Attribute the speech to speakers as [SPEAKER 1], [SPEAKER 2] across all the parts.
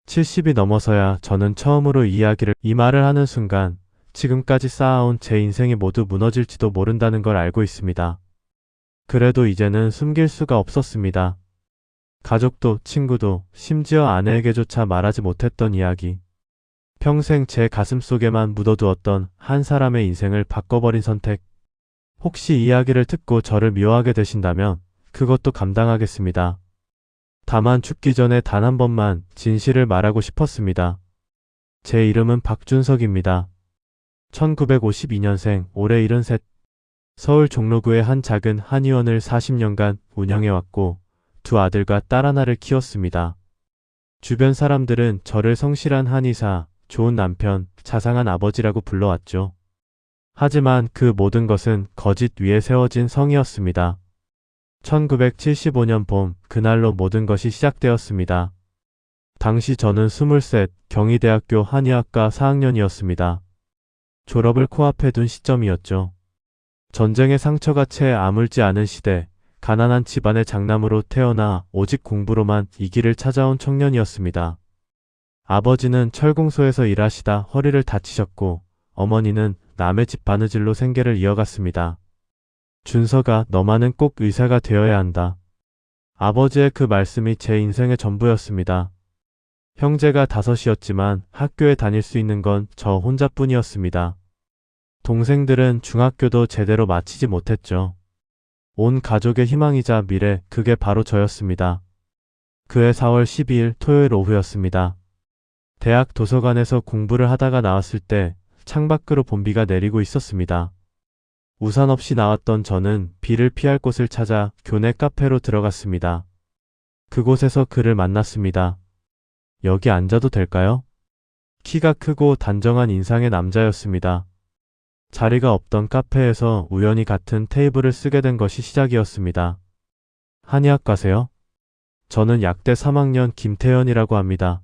[SPEAKER 1] 70이 넘어서야 저는 처음으로 이 말을 하는 순간 지금까지 쌓아온 제 인생이 모두 무너질지도 모른다는 걸 알고 있습니다. 그래도 이제는 숨길 수가 없었습니다. 가족도 친구도 심지어 아내에게조차 말하지 못했던 이야기. 평생 제 가슴 속에만 묻어두었던 한 사람의 인생을 바꿔버린 선택. 혹시 이야기를 듣고 저를 미워하게 되신다면 그것도 감당하겠습니다. 다만 죽기 전에 단 한 번만 진실을 말하고 싶었습니다. 제 이름은 박준석입니다. 1952년생, 올해 73. 서울 종로구의 한 작은 한의원을 40년간 운영해왔고 두 아들과 딸 하나를 키웠습니다. 주변 사람들은 저를 성실한 한의사, 좋은 남편, 자상한 아버지라고 불러왔죠. 하지만 그 모든 것은 거짓 위에 세워진 성이었습니다. 1975년 봄, 그날로 모든 것이 시작되었습니다. 당시 저는 23, 경희대학교 한의학과 4학년이었습니다. 졸업을 코앞에 둔 시점이었죠. 전쟁의 상처가 채 아물지 않은 시대, 가난한 집안의 장남으로 태어나 오직 공부로만 이 길을 찾아온 청년이었습니다. 아버지는 철공소에서 일하시다 허리를 다치셨고 어머니는 남의 집 바느질로 생계를 이어갔습니다. 준서가 너만은 꼭 의사가 되어야 한다. 아버지의 그 말씀이 제 인생의 전부였습니다. 형제가 5이었지만 학교에 다닐 수 있는 건 저 혼자뿐이었습니다. 동생들은 중학교도 제대로 마치지 못했죠. 온 가족의 희망이자 미래, 그게 바로 저였습니다. 그해 4월 12일 토요일 오후였습니다. 대학 도서관에서 공부를 하다가 나왔을 때 창밖으로 봄비가 내리고 있었습니다. 우산 없이 나왔던 저는 비를 피할 곳을 찾아 교내 카페로 들어갔습니다. 그곳에서 그를 만났습니다. 여기 앉아도 될까요? 키가 크고 단정한 인상의 남자였습니다. 자리가 없던 카페에서 우연히 같은 테이블을 쓰게 된 것이 시작이었습니다. 한의학과세요? 저는 약대 3학년 김태현이라고 합니다.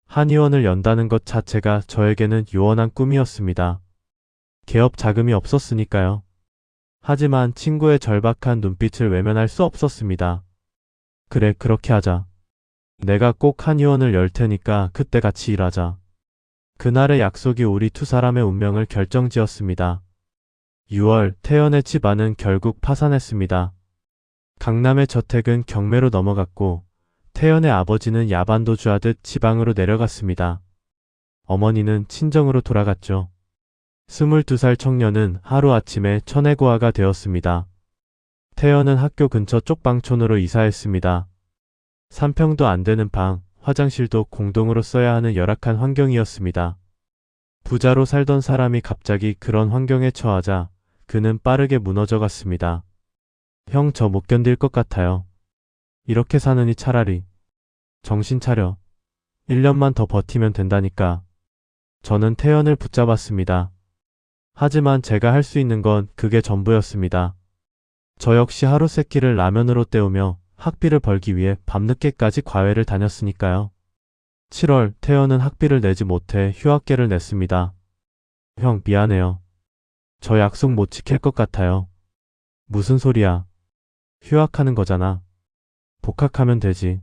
[SPEAKER 1] 한의원을 연다는 것 자체가 저에게는 요원한 꿈이었습니다. 개업 자금이 없었으니까요. 하지만 친구의 절박한 눈빛을 외면할 수 없었습니다. 그래, 그렇게 하자. 내가 꼭 한의원을 열 테니까 그때 같이 일하자. 그날의 약속이 우리 두 사람의 운명을 결정지었습니다. 6월, 태연의 집안은 결국 파산했습니다. 강남의 저택은 경매로 넘어갔고 태연의 아버지는 야반도주하듯 지방으로 내려갔습니다. 어머니는 친정으로 돌아갔죠. 22살 청년은 하루아침에 천혜고아가 되었습니다. 태연은 학교 근처 쪽방촌으로 이사했습니다. 3평도 안 되는 방, 화장실도 공동으로 써야 하는 열악한 환경이었습니다. 부자로 살던 사람이 갑자기 그런 환경에 처하자 그는 빠르게 무너져 갔습니다. 형, 저 못 견딜 것 같아요. 이렇게 사느니 차라리 정신 차려. 1년만 더 버티면 된다니까. 저는 태연을 붙잡았습니다. 하지만 제가 할 수 있는 건 그게 전부였습니다. 저 역시 하루 세끼를 라면으로 때우며 학비를 벌기 위해 밤늦게까지 과외를 다녔으니까요. 7월, 태연은 학비를 내지 못해 휴학계를 냈습니다. 형, 미안해요. 저 약속 못 지킬 것 같아요. 무슨 소리야. 휴학하는 거잖아. 복학하면 되지.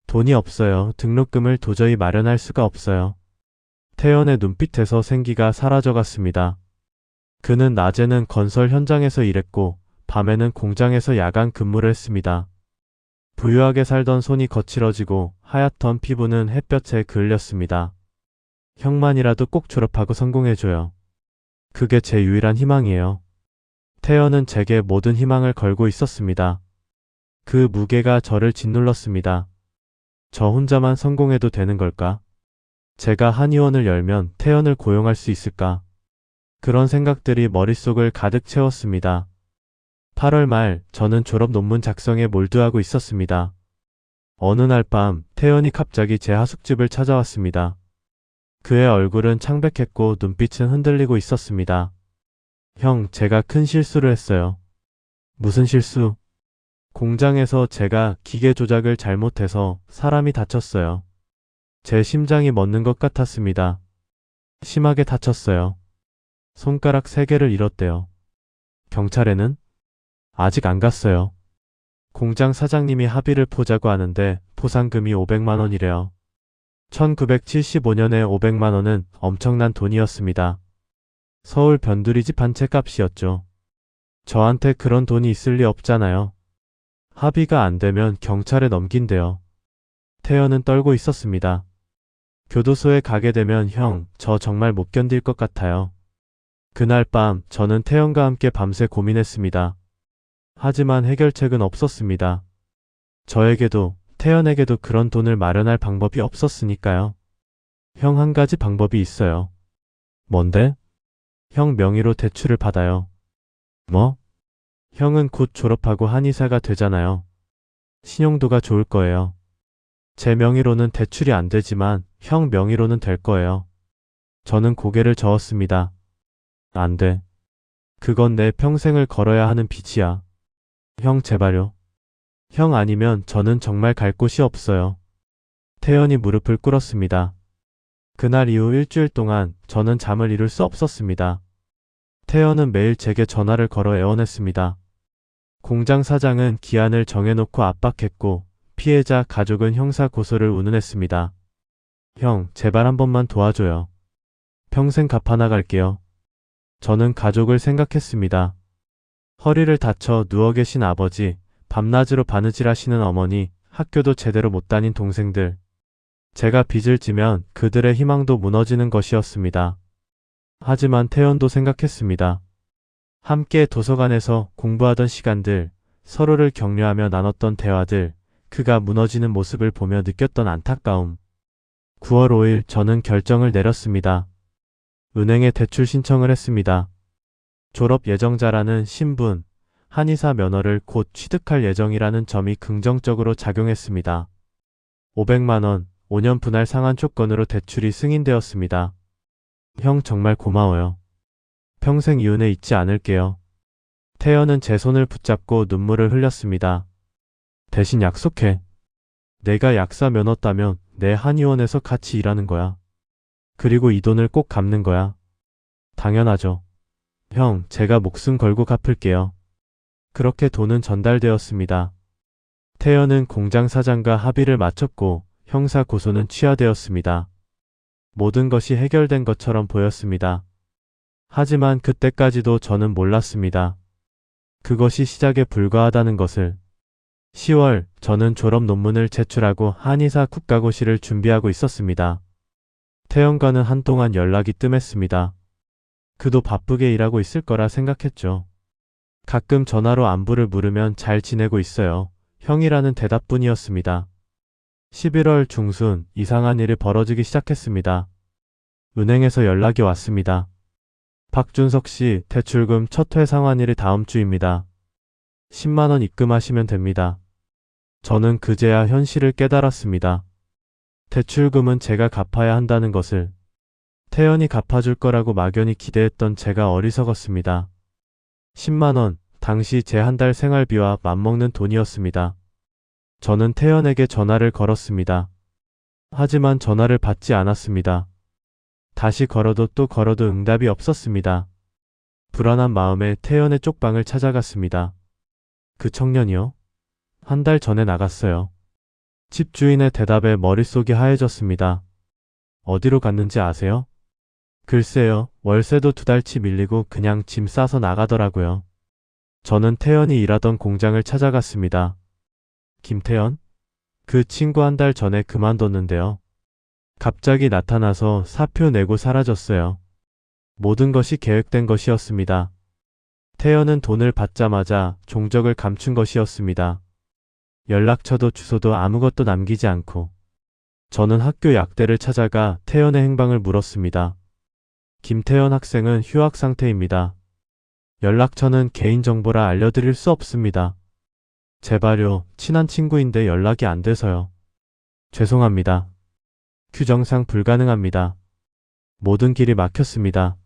[SPEAKER 1] 돈이 없어요. 등록금을 도저히 마련할 수가 없어요. 태연의 눈빛에서 생기가 사라져갔습니다. 그는 낮에는 건설 현장에서 일했고 밤에는 공장에서 야간 근무를 했습니다. 부유하게 살던 손이 거칠어지고 하얗던 피부는 햇볕에 그을렸습니다. 형만이라도 꼭 졸업하고 성공해줘요. 그게 제 유일한 희망이에요. 태연은 제게 모든 희망을 걸고 있었습니다. 그 무게가 저를 짓눌렀습니다. 저 혼자만 성공해도 되는 걸까? 제가 한의원을 열면 태연을 고용할 수 있을까? 그런 생각들이 머릿속을 가득 채웠습니다. 8월 말, 저는 졸업 논문 작성에 몰두하고 있었습니다. 어느 날 밤, 태연이 갑자기 제 하숙집을 찾아왔습니다. 그의 얼굴은 창백했고 눈빛은 흔들리고 있었습니다. 형, 제가 큰 실수를 했어요. 무슨 실수? 공장에서 제가 기계 조작을 잘못해서 사람이 다쳤어요. 제 심장이 멎는 것 같았습니다. 심하게 다쳤어요. 손가락 3개를 잃었대요. 경찰에는? 아직 안 갔어요. 공장 사장님이 합의를 보자고 하는데 보상금이 500만 원이래요. 1975년에 500만 원은 엄청난 돈이었습니다. 서울 변두리집 한 채 값이었죠. 저한테 그런 돈이 있을 리 없잖아요. 합의가 안 되면 경찰에 넘긴대요. 태연은 떨고 있었습니다. 교도소에 가게 되면 형, 저 정말 못 견딜 것 같아요. 그날 밤 저는 태연과 함께 밤새 고민했습니다. 하지만 해결책은 없었습니다. 저에게도 태연에게도 그런 돈을 마련할 방법이 없었으니까요. 형, 한 가지 방법이 있어요. 뭔데? 형 명의로 대출을 받아요. 뭐? 형은 곧 졸업하고 한의사가 되잖아요. 신용도가 좋을 거예요. 제 명의로는 대출이 안 되지만 형 명의로는 될 거예요. 저는 고개를 저었습니다. 안 돼. 그건 내 평생을 걸어야 하는 빚이야. 형, 제발요. 형 아니면 저는 정말 갈 곳이 없어요. 태연이 무릎을 꿇었습니다. 그날 이후 일주일 동안 저는 잠을 이룰 수 없었습니다. 태연은 매일 제게 전화를 걸어 애원했습니다. 공장 사장은 기한을 정해놓고 압박했고 피해자 가족은 형사 고소를 운운했습니다. 형, 제발 한 번만 도와줘요. 평생 갚아나갈게요. 저는 가족을 생각했습니다. 허리를 다쳐 누워 계신 아버지, 밤낮으로 바느질 하시는 어머니, 학교도 제대로 못 다닌 동생들. 제가 빚을 지면 그들의 희망도 무너지는 것이었습니다. 하지만 태연도 생각했습니다. 함께 도서관에서 공부하던 시간들, 서로를 격려하며 나눴던 대화들, 그가 무너지는 모습을 보며 느꼈던 안타까움. 9월 5일 저는 결정을 내렸습니다. 은행에 대출 신청을 했습니다. 졸업 예정자라는 신분, 한의사 면허를 곧 취득할 예정이라는 점이 긍정적으로 작용했습니다. 500만 원, 5년 분할 상환 조건으로 대출이 승인되었습니다. 형, 정말 고마워요. 평생 이 은혜 잊지 않을게요. 태연은 제 손을 붙잡고 눈물을 흘렸습니다. 대신 약속해. 내가 약사 면허 따면 내 한의원에서 같이 일하는 거야. 그리고 이 돈을 꼭 갚는 거야. 당연하죠. 형, 제가 목숨 걸고 갚을게요. 그렇게 돈은 전달되었습니다. 태연은 공장 사장과 합의를 마쳤고 형사 고소는 취하되었습니다. 모든 것이 해결된 것처럼 보였습니다. 하지만 그때까지도 저는 몰랐습니다. 그것이 시작에 불과하다는 것을. 10월, 저는 졸업 논문을 제출하고 한의사 국가고시를 준비하고 있었습니다. 태연과는 한동안 연락이 뜸했습니다. 그도 바쁘게 일하고 있을 거라 생각했죠. 가끔 전화로 안부를 물으면 잘 지내고 있어요. 형이라는 대답뿐이었습니다. 11월 중순 이상한 일이 벌어지기 시작했습니다. 은행에서 연락이 왔습니다. 박준석 씨, 대출금 첫 회 상환일이 다음 주입니다. 10만 원 입금하시면 됩니다. 저는 그제야 현실을 깨달았습니다. 대출금은 제가 갚아야 한다는 것을. 태연이 갚아줄 거라고 막연히 기대했던 제가 어리석었습니다. 10만 원, 당시 제 한 달 생활비와 맞먹는 돈이었습니다. 저는 태연에게 전화를 걸었습니다. 하지만 전화를 받지 않았습니다. 다시 걸어도 또 걸어도 응답이 없었습니다. 불안한 마음에 태연의 쪽방을 찾아갔습니다. 그 청년이요? 한 달 전에 나갔어요. 집주인의 대답에 머릿속이 하얘졌습니다. 어디로 갔는지 아세요? 글쎄요, 월세도 2달치 밀리고 그냥 짐 싸서 나가더라고요. 저는 태연이 일하던 공장을 찾아갔습니다. 김태연? 그 친구 한 달 전에 그만뒀는데요. 갑자기 나타나서 사표 내고 사라졌어요. 모든 것이 계획된 것이었습니다. 태연은 돈을 받자마자 종적을 감춘 것이었습니다. 연락처도 주소도 아무것도 남기지 않고. 저는 학교 약대를 찾아가 태연의 행방을 물었습니다. 김태연 학생은 휴학 상태입니다. 연락처는 개인정보라 알려드릴 수 없습니다. 제발요, 친한 친구인데 연락이 안 돼서요. 죄송합니다. 규정상 불가능합니다. 모든 길이 막혔습니다.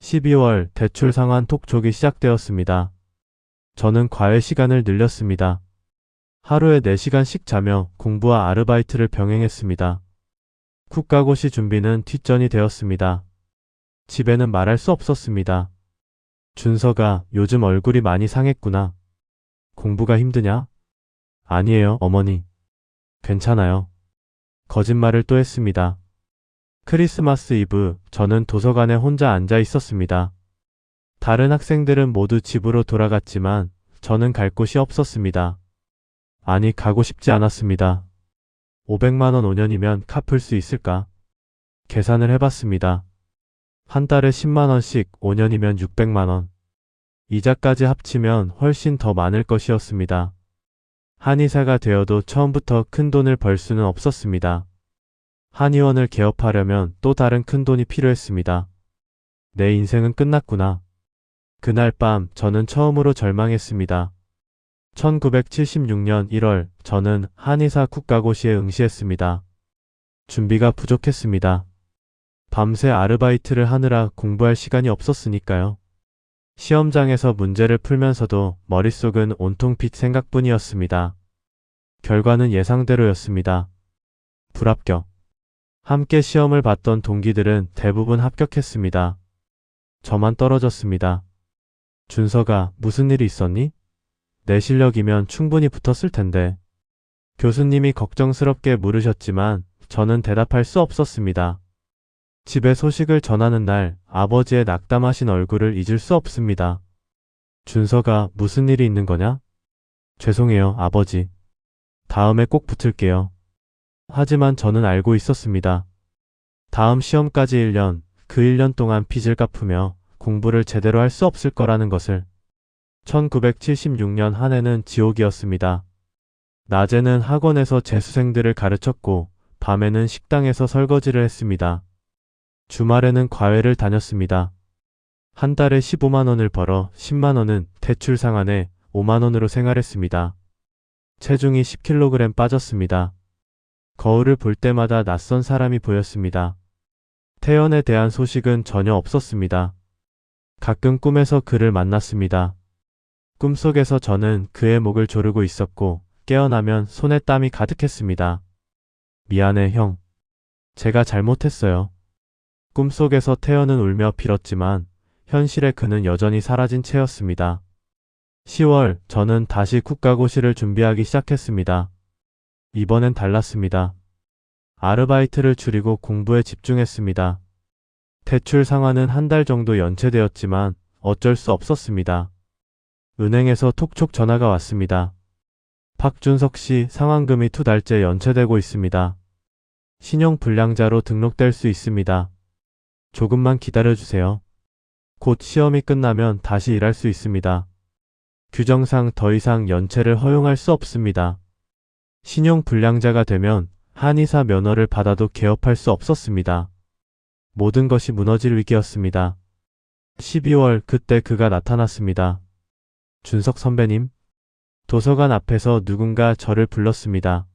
[SPEAKER 1] 12월 대출 상환 톡촉이 시작되었습니다. 저는 과외 시간을 늘렸습니다. 하루에 4시간씩 자며 공부와 아르바이트를 병행했습니다. 국가고시 준비는 뒷전이 되었습니다. 집에는 말할 수 없었습니다. 준서가 요즘 얼굴이 많이 상했구나. 공부가 힘드냐? 아니에요, 어머니. 괜찮아요. 거짓말을 또 했습니다. 크리스마스 이브 저는 도서관에 혼자 앉아 있었습니다. 다른 학생들은 모두 집으로 돌아갔지만 저는 갈 곳이 없었습니다. 아니, 가고 싶지 않았습니다. 500만 원 5년이면 갚을 수 있을까? 계산을 해봤습니다. 한 달에 10만 원씩 5년이면 600만 원. 이자까지 합치면 훨씬 더 많을 것이었습니다. 한의사가 되어도 처음부터 큰 돈을 벌 수는 없었습니다. 한의원을 개업하려면 또 다른 큰 돈이 필요했습니다. 내 인생은 끝났구나. 그날 밤 저는 처음으로 절망했습니다. 1976년 1월 저는 한의사 국가고시에 응시했습니다. 준비가 부족했습니다. 밤새 아르바이트를 하느라 공부할 시간이 없었으니까요. 시험장에서 문제를 풀면서도 머릿속은 온통 빚 생각뿐이었습니다. 결과는 예상대로였습니다. 불합격. 함께 시험을 봤던 동기들은 대부분 합격했습니다. 저만 떨어졌습니다. 준서가 무슨 일이 있었니? 내 실력이면 충분히 붙었을 텐데. 교수님이 걱정스럽게 물으셨지만 저는 대답할 수 없었습니다. 집에 소식을 전하는 날 아버지의 낙담하신 얼굴을 잊을 수 없습니다. 준서가 무슨 일이 있는 거냐? 죄송해요, 아버지. 다음에 꼭 붙을게요. 하지만 저는 알고 있었습니다. 다음 시험까지 1년, 그 1년 동안 빚을 갚으며 공부를 제대로 할 수 없을 거라는 것을. 1976년 한 해는 지옥이었습니다. 낮에는 학원에서 재수생들을 가르쳤고 밤에는 식당에서 설거지를 했습니다. 주말에는 과외를 다녔습니다. 한 달에 15만 원을 벌어 10만 원은 대출 상환해 5만 원으로 생활했습니다. 체중이 10kg 빠졌습니다. 거울을 볼 때마다 낯선 사람이 보였습니다. 태연에 대한 소식은 전혀 없었습니다. 가끔 꿈에서 그를 만났습니다. 꿈속에서 저는 그의 목을 조르고 있었고 깨어나면 손에 땀이 가득했습니다. 미안해, 형. 제가 잘못했어요. 꿈속에서 태연은 울며 빌었지만 현실의 그는 여전히 사라진 채였습니다. 10월 저는 다시 국가고시를 준비하기 시작했습니다. 이번엔 달랐습니다. 아르바이트를 줄이고 공부에 집중했습니다. 대출 상환은 한 달 정도 연체되었지만 어쩔 수 없었습니다. 은행에서 톡촉 전화가 왔습니다. 박준석 씨 상환금이 2달째 연체되고 있습니다. 신용불량자로 등록될 수 있습니다. 조금만 기다려주세요. 곧 시험이 끝나면 다시 일할 수 있습니다. 규정상 더 이상 연체를 허용할 수 없습니다. 신용불량자가 되면 한의사 면허를 받아도 개업할 수 없었습니다. 모든 것이 무너질 위기였습니다. 12월 그때 그가 나타났습니다. 준석 선배님? 도서관 앞에서 누군가 저를 불렀습니다.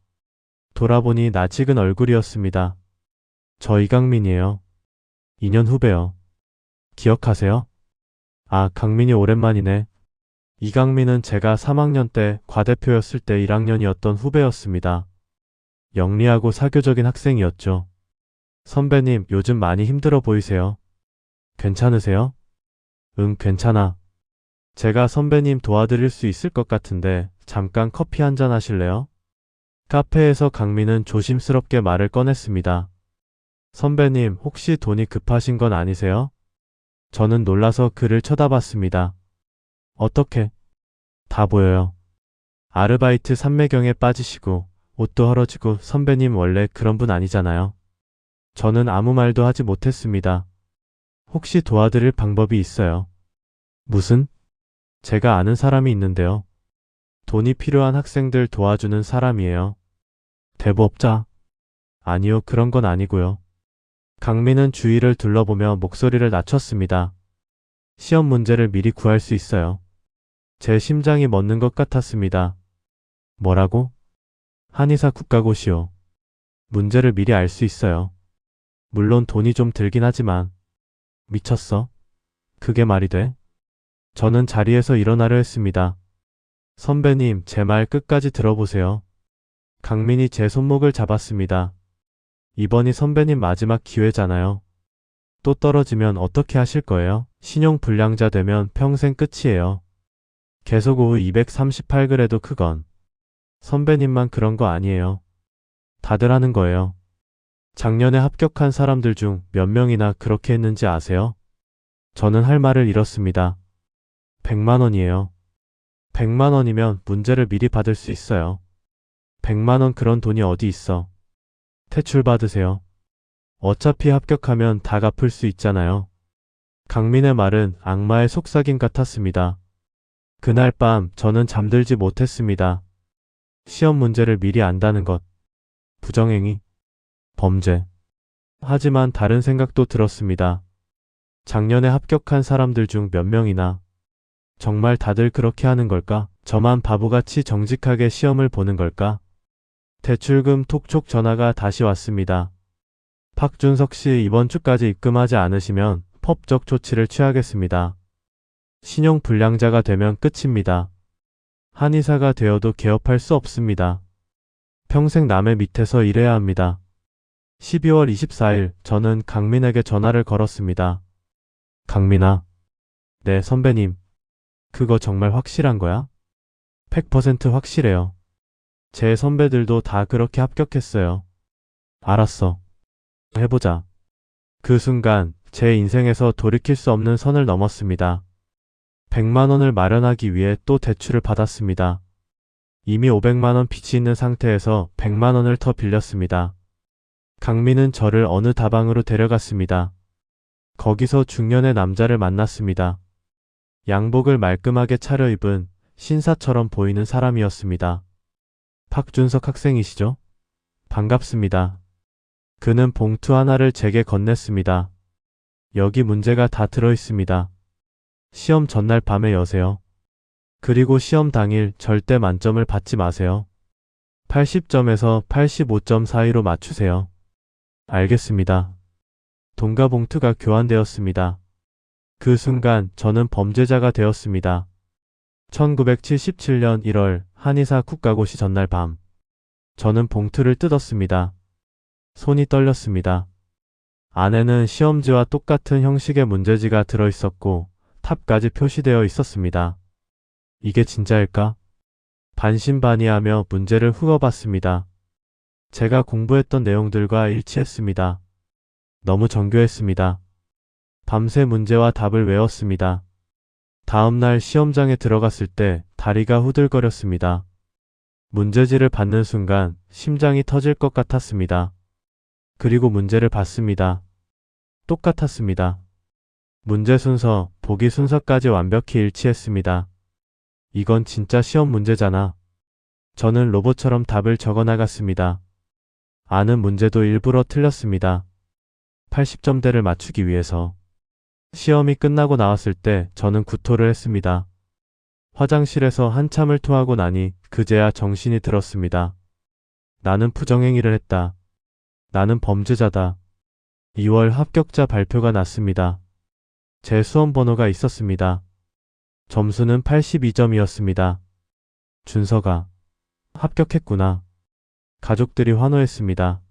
[SPEAKER 1] 돌아보니 낯익은 얼굴이었습니다. 저 이강민이에요. 2년 후배요. 기억하세요? 아, 강민이 오랜만이네. 이강민은 제가 3학년 때 과대표였을 때 1학년이었던 후배였습니다. 영리하고 사교적인 학생이었죠. 선배님, 요즘 많이 힘들어 보이세요. 괜찮으세요? 응, 괜찮아. 제가 선배님 도와드릴 수 있을 것 같은데 잠깐 커피 한잔 하실래요? 카페에서 강민은 조심스럽게 말을 꺼냈습니다. 선배님, 혹시 돈이 급하신 건 아니세요? 저는 놀라서 그를 쳐다봤습니다. 어떻게? 다 보여요. 아르바이트 삼매경에 빠지시고 옷도 헐어지고 선배님 원래 그런 분 아니잖아요. 저는 아무 말도 하지 못했습니다. 혹시 도와드릴 방법이 있어요? 무슨? 제가 아는 사람이 있는데요. 돈이 필요한 학생들 도와주는 사람이에요. 대부업자? 아니요, 그런 건 아니고요. 강민은 주위를 둘러보며 목소리를 낮췄습니다. 시험 문제를 미리 구할 수 있어요. 제 심장이 멎는 것 같았습니다. 뭐라고? 한의사 국가고시요. 문제를 미리 알 수 있어요. 물론 돈이 좀 들긴 하지만. 미쳤어? 그게 말이 돼? 저는 자리에서 일어나려 했습니다. 선배님, 제 말 끝까지 들어보세요. 강민이 제 손목을 잡았습니다. 이번이 선배님 마지막 기회잖아요. 또 떨어지면 어떻게 하실 거예요? 신용불량자 되면 평생 끝이에요. 계속 오후 238그래도 크건. 선배님만 그런 거 아니에요. 다들 하는 거예요. 작년에 합격한 사람들 중 몇 명이나 그렇게 했는지 아세요? 저는 할 말을 잃었습니다. 100만 원이에요. 100만 원이면 문제를 미리 받을 수 있어요. 100만 원 그런 돈이 어디 있어. 퇴출 받으세요. 어차피 합격하면 다 갚을 수 있잖아요. 강민의 말은 악마의 속삭임 같았습니다. 그날 밤 저는 잠들지 못했습니다. 시험 문제를 미리 안다는 것. 부정행위. 범죄. 하지만 다른 생각도 들었습니다. 작년에 합격한 사람들 중 몇 명이나 정말 다들 그렇게 하는 걸까? 저만 바보같이 정직하게 시험을 보는 걸까? 대출금 톡촉 전화가 다시 왔습니다. 박준석 씨 이번 주까지 입금하지 않으시면 법적 조치를 취하겠습니다. 신용 불량자가 되면 끝입니다. 한의사가 되어도 개업할 수 없습니다. 평생 남의 밑에서 일해야 합니다. 12월 24일 저는 강민에게 전화를 걸었습니다. 강민아. 네, 선배님. 그거 정말 확실한 거야? 100% 확실해요. 제 선배들도 다 그렇게 합격했어요. 알았어. 해보자. 그 순간 제 인생에서 돌이킬 수 없는 선을 넘었습니다. 100만 원을 마련하기 위해 또 대출을 받았습니다. 이미 500만 원 빚이 있는 상태에서 100만 원을 더 빌렸습니다. 강민은 저를 어느 다방으로 데려갔습니다. 거기서 중년의 남자를 만났습니다. 양복을 말끔하게 차려입은 신사처럼 보이는 사람이었습니다. 박준석 학생이시죠? 반갑습니다. 그는 봉투 하나를 제게 건넸습니다. 여기 문제가 다 들어있습니다. 시험 전날 밤에 여세요. 그리고 시험 당일 절대 만점을 받지 마세요. 80점에서 85점 사이로 맞추세요. 알겠습니다. 돈과 봉투가 교환되었습니다. 그 순간 저는 범죄자가 되었습니다. 1977년 1월 한의사 국가고시 전날 밤. 저는 봉투를 뜯었습니다. 손이 떨렸습니다. 안에는 시험지와 똑같은 형식의 문제지가 들어있었고 탑까지 표시되어 있었습니다. 이게 진짜일까? 반신반의하며 문제를 훑어봤습니다. 제가 공부했던 내용들과 일치했습니다. 너무 정교했습니다. 밤새 문제와 답을 외웠습니다. 다음날 시험장에 들어갔을 때 다리가 후들거렸습니다. 문제지를 받는 순간 심장이 터질 것 같았습니다. 그리고 문제를 봤습니다. 똑같았습니다. 문제 순서, 보기 순서까지 완벽히 일치했습니다. 이건 진짜 시험 문제잖아. 저는 로봇처럼 답을 적어 나갔습니다. 아는 문제도 일부러 틀렸습니다. 80점대를 맞추기 위해서. 시험이 끝나고 나왔을 때 저는 구토를 했습니다. 화장실에서 한참을 토하고 나니 그제야 정신이 들었습니다. 나는 부정행위를 했다. 나는 범죄자다. 2월 합격자 발표가 났습니다. 제 수험 번호가 있었습니다. 점수는 82점이었습니다. 준서가 합격했구나. 가족들이 환호했습니다.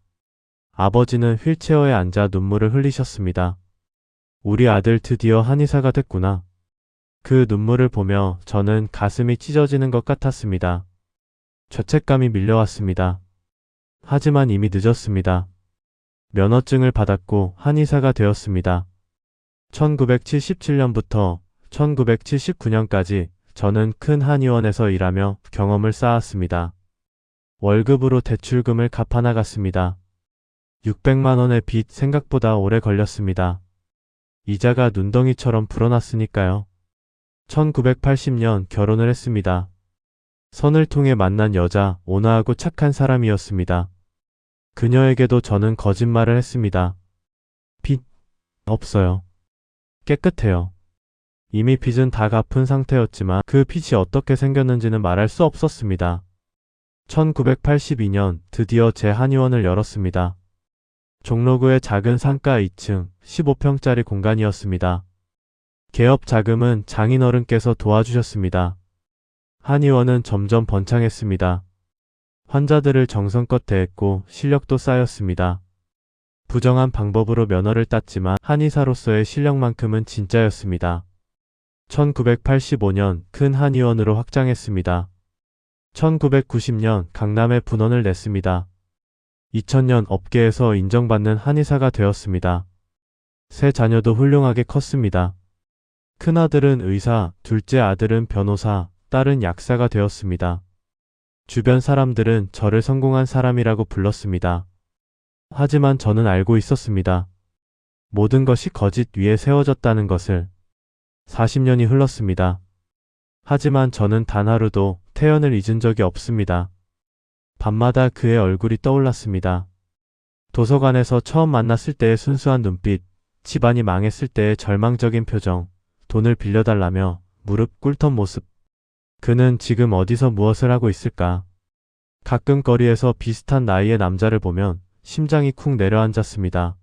[SPEAKER 1] 아버지는 휠체어에 앉아 눈물을 흘리셨습니다. 우리 아들 드디어 한의사가 됐구나. 그 눈물을 보며 저는 가슴이 찢어지는 것 같았습니다. 죄책감이 밀려왔습니다. 하지만 이미 늦었습니다. 면허증을 받았고 한의사가 되었습니다. 1977년부터 1979년까지 저는 큰 한의원에서 일하며 경험을 쌓았습니다. 월급으로 대출금을 갚아나갔습니다. 600만 원의 빚 생각보다 오래 걸렸습니다. 이자가 눈덩이처럼 불어났으니까요. 1980년 결혼을 했습니다. 선을 통해 만난 여자, 온화하고 착한 사람이었습니다. 그녀에게도 저는 거짓말을 했습니다. 빚 없어요. 깨끗해요. 이미 빚은 다 갚은 상태였지만 그 빚이 어떻게 생겼는지는 말할 수 없었습니다. 1982년 드디어 제 한의원을 열었습니다. 종로구의 작은 상가 2층 15평짜리 공간이었습니다. 개업 자금은 장인어른께서 도와주셨습니다. 한의원은 점점 번창했습니다. 환자들을 정성껏 대했고 실력도 쌓였습니다. 부정한 방법으로 면허를 땄지만 한의사로서의 실력만큼은 진짜였습니다. 1985년 큰 한의원으로 확장했습니다. 1990년 강남에 분원을 냈습니다. 2000년 업계에서 인정받는 한의사가 되었습니다. 세 자녀도 훌륭하게 컸습니다. 큰아들은 의사, 둘째 아들은 변호사, 딸은 약사가 되었습니다. 주변 사람들은 저를 성공한 사람이라고 불렀습니다. 하지만 저는 알고 있었습니다. 모든 것이 거짓 위에 세워졌다는 것을. 40년이 흘렀습니다. 하지만 저는 단 하루도 태연을 잊은 적이 없습니다. 밤마다 그의 얼굴이 떠올랐습니다. 도서관에서 처음 만났을 때의 순수한 눈빛, 집안이 망했을 때의 절망적인 표정, 돈을 빌려달라며 무릎 꿇던 모습. 그는 지금 어디서 무엇을 하고 있을까? 가끔 거리에서 비슷한 나이의 남자를 보면 심장이 쿵 내려앉았습니다.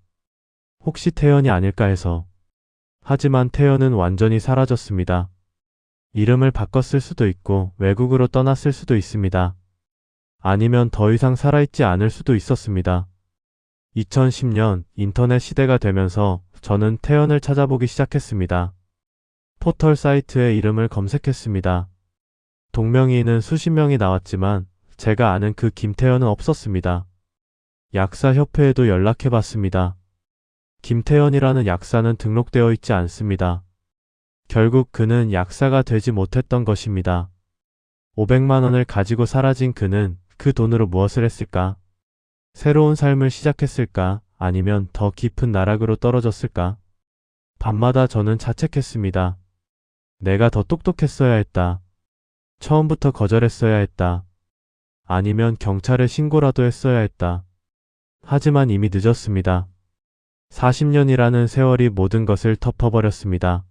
[SPEAKER 1] 혹시 태연이 아닐까 해서. 하지만 태연은 완전히 사라졌습니다. 이름을 바꿨을 수도 있고 외국으로 떠났을 수도 있습니다. 아니면 더 이상 살아있지 않을 수도 있었습니다. 2010년 인터넷 시대가 되면서 저는 태연을 찾아보기 시작했습니다. 포털 사이트에 이름을 검색했습니다. 동명이인은 수십 명이 나왔지만 제가 아는 그 김태연은 없었습니다. 약사협회에도 연락해봤습니다. 김태연이라는 약사는 등록되어 있지 않습니다. 결국 그는 약사가 되지 못했던 것입니다. 500만 원을 가지고 사라진 그는 그 돈으로 무엇을 했을까? 새로운 삶을 시작했을까? 아니면 더 깊은 나락으로 떨어졌을까? 밤마다 저는 자책했습니다. 내가 더 똑똑했어야 했다. 처음부터 거절했어야 했다. 아니면 경찰에 신고라도 했어야 했다. 하지만 이미 늦었습니다. 40년이라는 세월이 모든 것을 덮어버렸습니다.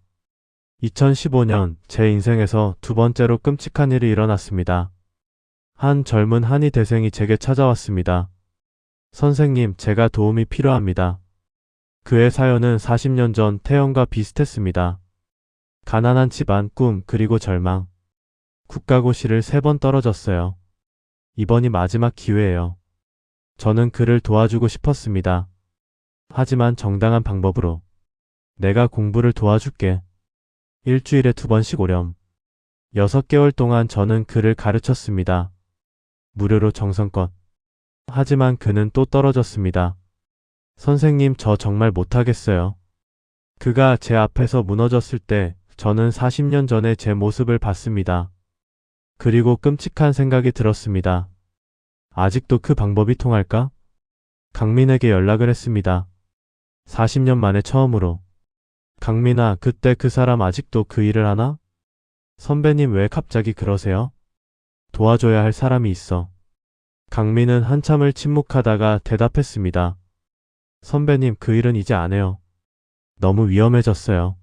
[SPEAKER 1] 2015년 제 인생에서 두 번째로 끔찍한 일이 일어났습니다. 한 젊은 한의 대생이 제게 찾아왔습니다. 선생님, 제가 도움이 필요합니다. 그의 사연은 40년 전 태연과 비슷했습니다. 가난한 집안, 꿈, 그리고 절망. 국가고시를 3번 떨어졌어요. 이번이 마지막 기회예요. 저는 그를 도와주고 싶었습니다. 하지만 정당한 방법으로. 내가 공부를 도와줄게. 일주일에 2번씩 오렴. 6개월 동안 저는 그를 가르쳤습니다. 무료로 정성껏. 하지만 그는 또 떨어졌습니다. 선생님, 저 정말 못하겠어요. 그가 제 앞에서 무너졌을 때 저는 40년 전에 제 모습을 봤습니다. 그리고 끔찍한 생각이 들었습니다. 아직도 그 방법이 통할까? 강민에게 연락을 했습니다. 40년 만에 처음으로. 강민아, 그때 그 사람 아직도 그 일을 하나? 선배님, 왜 갑자기 그러세요? 도와줘야 할 사람이 있어. 강민은 한참을 침묵하다가 대답했습니다. 선배님, 그 일은 이제 안 해요. 너무 위험해졌어요.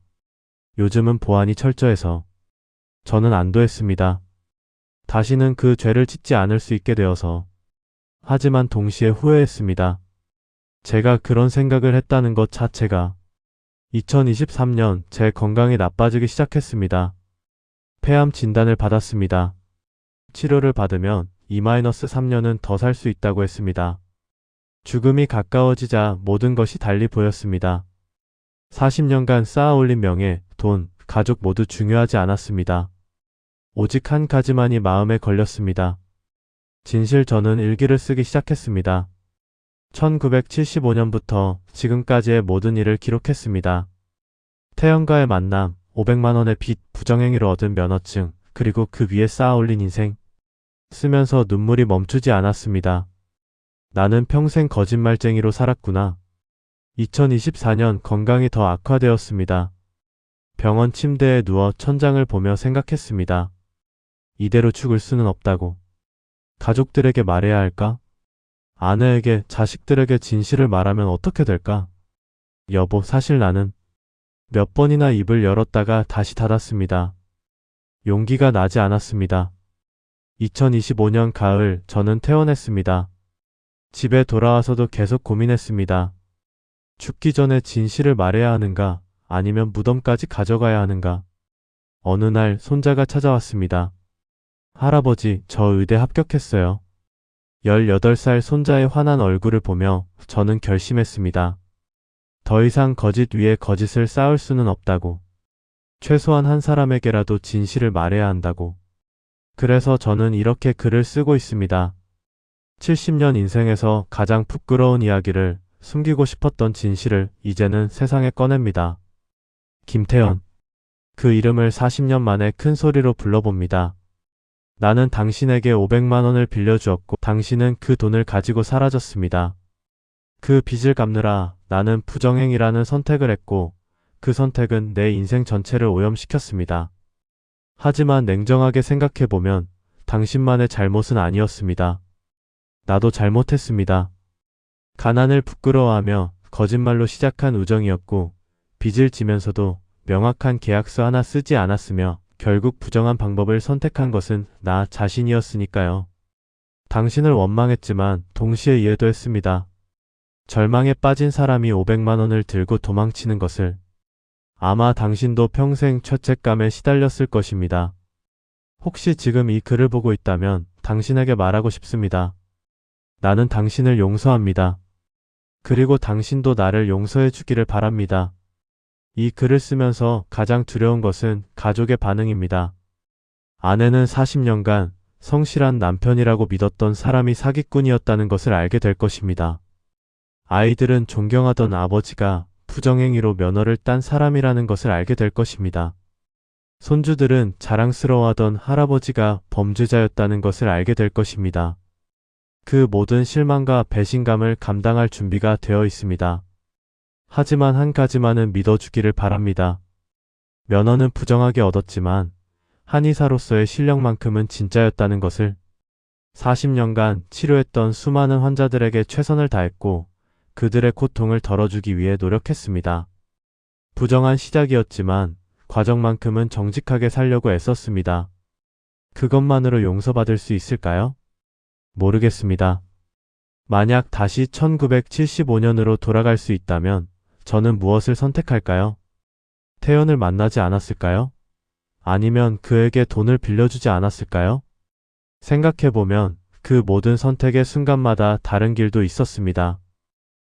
[SPEAKER 1] 요즘은 보안이 철저해서. 저는 안도했습니다. 다시는 그 죄를 짓지 않을 수 있게 되어서. 하지만 동시에 후회했습니다. 제가 그런 생각을 했다는 것 자체가. 2023년 제 건강이 나빠지기 시작했습니다. 폐암 진단을 받았습니다. 치료를 받으면 2-3년은 더 살 수 있다고 했습니다. 죽음이 가까워지자 모든 것이 달리 보였습니다. 40년간 쌓아올린 명예, 돈, 가족 모두 중요하지 않았습니다. 오직 한 가지만이 마음에 걸렸습니다. 진실. 저는 일기를 쓰기 시작했습니다. 1975년부터 지금까지의 모든 일을 기록했습니다. 태연과의 만남, 500만 원의 빚, 부정행위로 얻은 면허증, 그리고 그 위에 쌓아올린 인생. 쓰면서 눈물이 멈추지 않았습니다. 나는 평생 거짓말쟁이로 살았구나. 2024년 건강이 더 악화되었습니다. 병원 침대에 누워 천장을 보며 생각했습니다. 이대로 죽을 수는 없다고. 가족들에게 말해야 할까? 아내에게, 자식들에게 진실을 말하면 어떻게 될까? 여보, 사실 나는. 몇 번이나 입을 열었다가 다시 닫았습니다. 용기가 나지 않았습니다. 2025년 가을 저는 퇴원했습니다. 집에 돌아와서도 계속 고민했습니다. 죽기 전에 진실을 말해야 하는가, 아니면 무덤까지 가져가야 하는가. 어느 날 손자가 찾아왔습니다. 할아버지, 저 의대 합격했어요. 18살 손자의 환한 얼굴을 보며 저는 결심했습니다. 더 이상 거짓 위에 거짓을 쌓을 수는 없다고. 최소한 한 사람에게라도 진실을 말해야 한다고. 그래서 저는 이렇게 글을 쓰고 있습니다. 70년 인생에서 가장 부끄러운 이야기를, 숨기고 싶었던 진실을 이제는 세상에 꺼냅니다. 김태현. 그 이름을 40년 만에 큰 소리로 불러봅니다. 나는 당신에게 500만 원을 빌려주었고 당신은 그 돈을 가지고 사라졌습니다. 그 빚을 갚느라 나는 부정행위라는 선택을 했고 그 선택은 내 인생 전체를 오염시켰습니다. 하지만 냉정하게 생각해보면 당신만의 잘못은 아니었습니다. 나도 잘못했습니다. 가난을 부끄러워하며 거짓말로 시작한 우정이었고 빚을 지면서도 명확한 계약서 하나 쓰지 않았으며 결국 부정한 방법을 선택한 것은 나 자신이었으니까요. 당신을 원망했지만 동시에 이해도 했습니다. 절망에 빠진 사람이 500만 원을 들고 도망치는 것을. 아마 당신도 평생 죄책감에 시달렸을 것입니다. 혹시 지금 이 글을 보고 있다면 당신에게 말하고 싶습니다. 나는 당신을 용서합니다. 그리고 당신도 나를 용서해 주기를 바랍니다. 이 글을 쓰면서 가장 두려운 것은 가족의 반응입니다. 아내는 40년간 성실한 남편이라고 믿었던 사람이 사기꾼이었다는 것을 알게 될 것입니다. 아이들은 존경하던 아버지가 부정행위로 면허를 딴 사람이라는 것을 알게 될 것입니다. 손주들은 자랑스러워하던 할아버지가 범죄자였다는 것을 알게 될 것입니다. 그 모든 실망과 배신감을 감당할 준비가 되어 있습니다. 하지만 한 가지만은 믿어주기를 바랍니다. 면허는 부정하게 얻었지만 한의사로서의 실력만큼은 진짜였다는 것을. 40년간 치료했던 수많은 환자들에게 최선을 다했고 그들의 고통을 덜어주기 위해 노력했습니다. 부정한 시작이었지만 과정만큼은 정직하게 살려고 애썼습니다. 그것만으로 용서받을 수 있을까요? 모르겠습니다. 만약 다시 1975년으로 돌아갈 수 있다면 저는 무엇을 선택할까요? 태연을 만나지 않았을까요? 아니면 그에게 돈을 빌려주지 않았을까요? 생각해보면 그 모든 선택의 순간마다 다른 길도 있었습니다.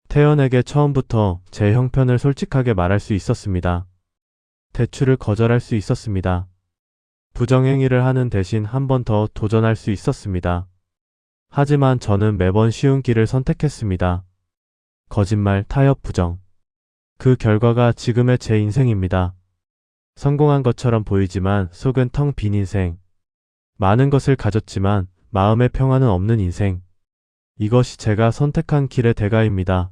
[SPEAKER 1] 태연에게 처음부터 제 형편을 솔직하게 말할 수 있었습니다. 대출을 거절할 수 있었습니다. 부정행위를 하는 대신 한 번 더 도전할 수 있었습니다. 하지만 저는 매번 쉬운 길을 선택했습니다. 거짓말, 타협, 부정. 그 결과가 지금의 제 인생입니다. 성공한 것처럼 보이지만 속은 텅 빈 인생. 많은 것을 가졌지만 마음의 평화는 없는 인생. 이것이 제가 선택한 길의 대가입니다.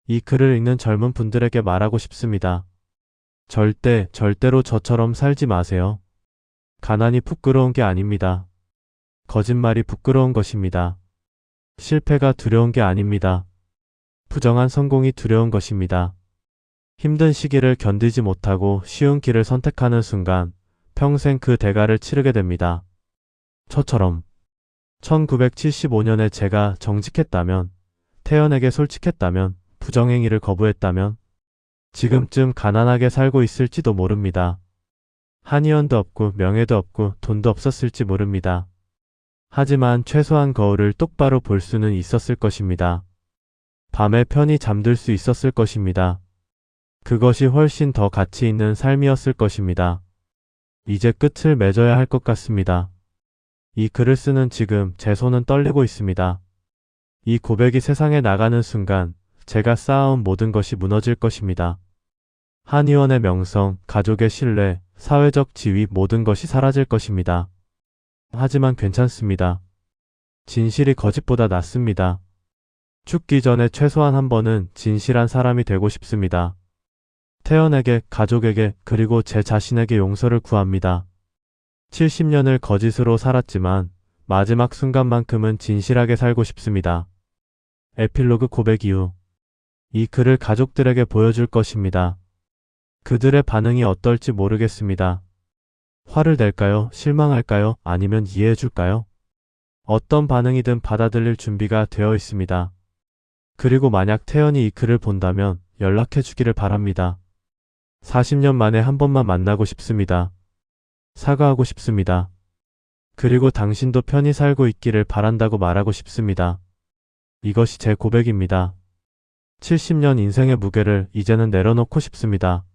[SPEAKER 1] 이 글을 읽는 젊은 분들에게 말하고 싶습니다. 절대로 저처럼 살지 마세요. 가난이 부끄러운 게 아닙니다. 거짓말이 부끄러운 것입니다. 실패가 두려운 게 아닙니다. 부정한 성공이 두려운 것입니다. 힘든 시기를 견디지 못하고 쉬운 길을 선택하는 순간 평생 그 대가를 치르게 됩니다. 저처럼 1975년에 제가 정직했다면, 태연에게 솔직했다면, 부정행위를 거부했다면 지금쯤 가난하게 살고 있을지도 모릅니다. 한의원도 없고 명예도 없고 돈도 없었을지 모릅니다. 하지만 최소한 거울을 똑바로 볼 수는 있었을 것입니다. 밤에 편히 잠들 수 있었을 것입니다. 그것이 훨씬 더 가치 있는 삶이었을 것입니다. 이제 끝을 맺어야 할 것 같습니다. 이 글을 쓰는 지금 제 손은 떨리고 있습니다. 이 고백이 세상에 나가는 순간 제가 쌓아온 모든 것이 무너질 것입니다. 한의원의 명성, 가족의 신뢰, 사회적 지위 모든 것이 사라질 것입니다. 하지만 괜찮습니다. 진실이 거짓보다 낫습니다. 죽기 전에 최소한 한 번은 진실한 사람이 되고 싶습니다. 태연에게, 가족에게, 그리고 제 자신에게 용서를 구합니다. 70년을 거짓으로 살았지만 마지막 순간만큼은 진실하게 살고 싶습니다. 에필로그 고백 이후 이 글을 가족들에게 보여줄 것입니다. 그들의 반응이 어떨지 모르겠습니다. 화를 낼까요? 실망할까요? 아니면 이해해줄까요? 어떤 반응이든 받아들일 준비가 되어 있습니다. 그리고 만약 태연이 이 글을 본다면 연락해주기를 바랍니다. 40년 만에 한 번만 만나고 싶습니다. 사과하고 싶습니다. 그리고 당신도 편히 살고 있기를 바란다고 말하고 싶습니다. 이것이 제 고백입니다. 70년 인생의 무게를 이제는 내려놓고 싶습니다.